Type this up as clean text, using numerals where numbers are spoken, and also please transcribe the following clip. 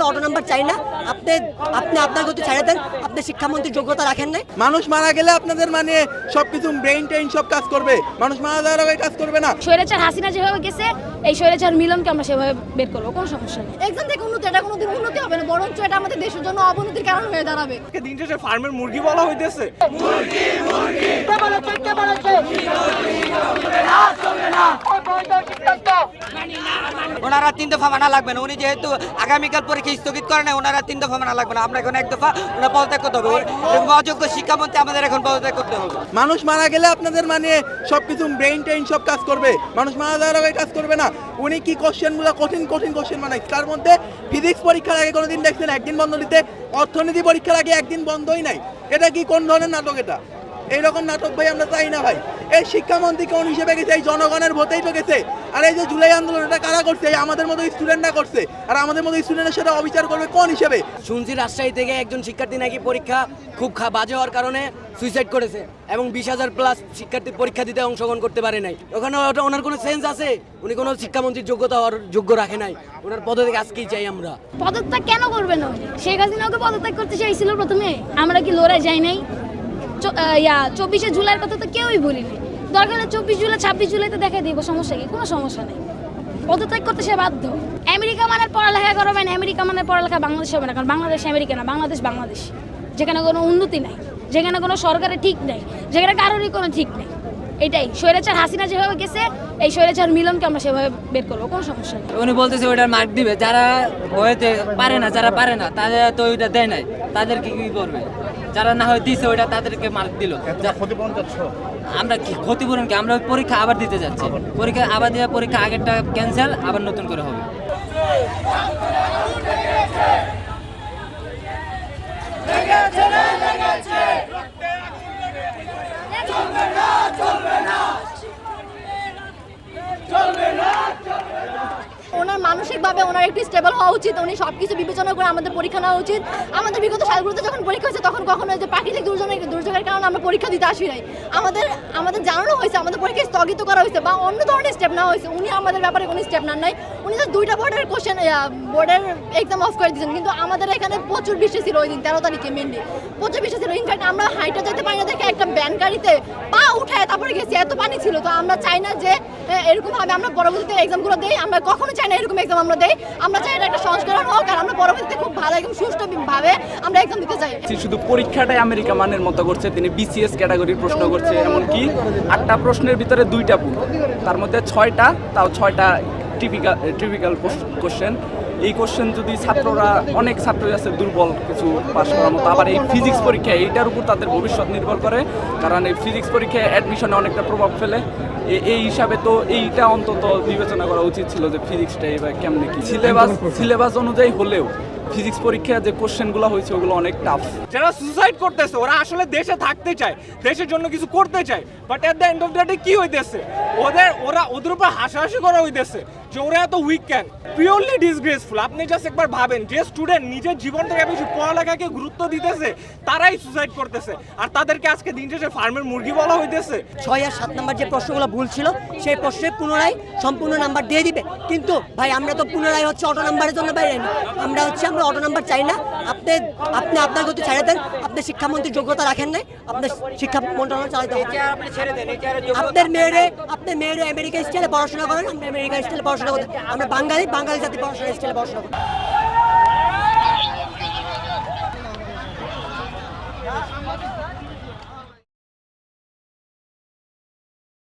Auto number চাই না। আপনি আপনি আপনার গতি ছাড়ে দেন। আপনি শিক্ষামন্ত্রীর যোগ্যতা রাখেন নাই। মানুষ মারা গেলে আপনাদের মানে সবকিছু ব্রেইন টেইন সব কাজ করবে, মানুষ মারা যাওয়ার আগে কাজ করবে না। স্বৈরাচার হাসিনা যেভাবে গেছে, এই স্বৈরাচার মিলনকে আমরা সেভাবে বের করবো, কোনো সমস্যা নেই। এক্সাম থেকে উন্নতি, এটা কোনোদিন উন্নতি হবে না, বরঞ্চ এটা আমাদের দেশের জন্য অবনতির কারণ হয়ে দাঁড়াবে। দিন শেষে ফার্মের মুরগি বলা হইতেছে। ওনারা 3 দফা মানা লাগবে না। উনি যেহেতু আগামীকাল পরীক্ষা স্থগিত করে না, ওনারা 3 দফা মানা লাগবে না। আমরা এখন 1 দফা ওনারা পদত্যাগ করতে হবে। অযোগ্য শিক্ষামন্ত্রী আমাদের এখন পদত্যাগ করতে হবে। মানুষ মারা গেলে আপনাদের মানে সবকিছু ব্রেইন টেইন সব কাজ করবে, মানুষ মারা যাওয়ার আগে কাজ করবে না। উনি কি কোশ্চেনগুলো কঠিন কঠিন কোশ্চেন বানাই, তার মধ্যে ফিজিক্স পরীক্ষার আগে কোনোদিন দেখছেন একদিন বন্ধ দিতে? অর্থনীতি পরীক্ষার আগে একদিন বন্ধই নাই। এটা কি কোন ধরনের নাটক? এটা এইরকম নাটক ভাই আমরা চাই না ভাই। এই শিক্ষামন্ত্রী কোন হিসেবে গেছে? এই জনগণের ভোটেই তো গেছে। আর এই যে জুলাই আন্দোলন, এটা কারা করছে? এই আমাদের মতো স্টুডেন্টরা করছে। আর আমাদের মতো স্টুডেন্টের সাথে অবিচার করবে কোন হিসেবে? শুনছি রাজশাহী থেকে একজন শিক্ষার্থী নাকি পরীক্ষা খুব বাজে হওয়ার কারণে সুইসাইড করেছে এবং 20,000 প্লাস শিক্ষার্থী পরীক্ষা দিতে অংশগ্রহণ করতে পারে নাই। ওখানে ওনার কোনো সেন্স আছে? উনি কোনো শিক্ষামন্ত্রীর যোগ্যতা হওয়ার যোগ্য রাখে নাই। ওনার পদত্যাগ আজকেই চাই আমরা। পদত্যাগ কেন করবে না? শেখ হাসিনাকে পদত্যাগ করতে চাইছিল প্রথমে, আমরা কি লড়াই যাই নাই? 24শে জুলাইয়ের কথা তো কেউই বলিনি। দরকার হলে 24 জুলাই 26 জুলাইতে দেখা দিব, সমস্যা কি? কোনো সমস্যা নেই। পদত্যাগ করতে সে বাধ্য। আমেরিকা মানের পড়ালেখা করবেন, আমেরিকা মানের পড়ালেখা বাংলাদেশ হবে না, কারণ বাংলাদেশ আমেরিকা না, বাংলাদেশ বাংলাদেশ, যেখানে কোনো উন্নতি নাই, যেখানে কোনো সরকারের ঠিক নেই, যেখানে কারোরই কোনো ঠিক নেই। এটাই স্বৈরাচার হাসিনা যেভাবে গেছে, এই স্বৈরাচার মিলনকে আমরা সেভাবে বের করবো, কোনো সমস্যা নেই। উনি বলতেছে ওইটার মার্ক দিবে, যারা হয়েতে পারে না, যারা পারে না তাদের তো ওইটা দেয় নাই, তাদেরকে কি করবে? যারা না হয় দিছে ওইটা তাদেরকে মার্ক দিল। আমরা কি ক্ষতিপূরণ কি? আমরা পরীক্ষা আবার দিতে যাচ্ছি, পরীক্ষা আবার দিয়ে পরীক্ষা আগেরটা ক্যান্সেল, আবার নতুন করে হবে। ওনার মানসিকভাবে ওনার একটু স্টেবল হওয়া উচিত। উনি সব কিছু বিবেচনা করে আমাদের পরীক্ষা নেওয়া উচিত। আমাদের বিগত সালগুলোতে যখন পরীক্ষা হয়েছে, তখন কখনো যে প্রাকৃতিক দুর্যোগের কারণে আমরা পরীক্ষা দিতে আসি নাই। আমাদের জানানো হয়েছে, আমাদের পরীক্ষা স্থগিত করা হয়েছে বা অন্য ধরনের স্টেপ নেওয়া হয়েছে। উনি আমাদের ব্যাপারে কোনো স্টেপ নেন নাই। উনি তো 2টা বোর্ডের এক্সাম অফ করে দিয়েছেন, কিন্তু আমাদের এখানে প্রচুর বৃষ্টি ছিল ওই দিন 13 তারিখে, মেনলি প্রচুর বৃষ্টি ছিল। ইনফ্যাক্ট আমরা হাইটে যেতে পারি না দেখে একটা ব্যান গাড়িতে পা উঠায় তারপরে গেছি, এত পানি ছিল। তো আমরা চাই না যে এরকমভাবে আমরা পরবর্তীতে এক্সামগুলো দিই। আমরা কখনো চাই না এরকম এক্সাম আমরা দেই। আমরা চাই এটা একটা সংস্করণ হোক, আর আমরা পরবর্তীতে খুব ভালো একদম সুষ্ঠুভাবে আমরা এক্সাম দিতে চাই। শুধু পরীক্ষাটাই আমেরিকা মানের মতো করছে, তিনি বিসিএস ক্যাটাগরির প্রশ্ন করছে, এমনকি 8টা প্রশ্নের ভিতরে 2টা ভুল, তার মধ্যে 6টা, তাও 6টা টিপিক্যাল কোশ্চেন। এই কোশ্চেন যদি ছাত্ররা, অনেক ছাত্রই আছে দুর্বল কিছু পাস করার মতো, আবার এই ফিজিক্স পরীক্ষা এইটার উপর তাদের ভবিষ্যৎ নির্ভর করে, কারণ এই ফিজিক্স পরীক্ষায় অ্যাডমিশনে অনেকটা প্রভাব ফেলে। এই হিসাবে তো এইটা অন্তত বিবেচনা করা উচিত ছিল যে ফিজিক্সটা এবার কেমনে কি সিলেবাস অনুযায়ী হলেও ফিজিক্স পরীক্ষা যে কোশ্চেনগুলো হয়েছে ওগুলো অনেক টাফ। যারা সুসাইড করতেছে ওরা আসলে দেশে থাকতে চায়, দেশের জন্য কিছু করতে চায়, but at the end of the day কি হইতেছে? ওদের উপর হাসাহাসি করা হইতেছে যে ওরা এত উইক কেন। Purely disgraceful. আপনি জাস্ট একবার ভাবেন, যে স্টুডেন্ট নিজের জীবন থেকে বেশি পড়ালেখাকে গুরুত্ব দিতেছে তারাই সুসাইড করতেছে, আর তাদেরকে আজকে দিন শেষে ফার্মের মুরগি বলা হইতেছে। 6 আর 7 নাম্বার যে প্রশ্নগুলো ভুল ছিল, সেই প্রশ্নের পুনরায় সম্পূর্ণ নাম্বার দিয়ে দিবে। কিন্তু ভাই আমরা তো পুনরায় অটো নাম্বারের জন্য বাইরে না। আমরা অটো নাম্বার চাই না। আপনি আপনার গতি ছাড়ে দেন। আপনি শিক্ষামন্ত্রীর যোগ্যতা রাখেন নাই। আপনার শিক্ষা মন্ত্রণালয় চালাতে হবে। আপনার মেয়েরে আমেরিকা স্টাইলে পড়াশোনা করেন, আমরা আমেরিকা স্টাইলে পড়াশোনা করতে। আমরা বাঙালি জাতি পড়াশোনা স্টাইলে পড়াশোনা করি।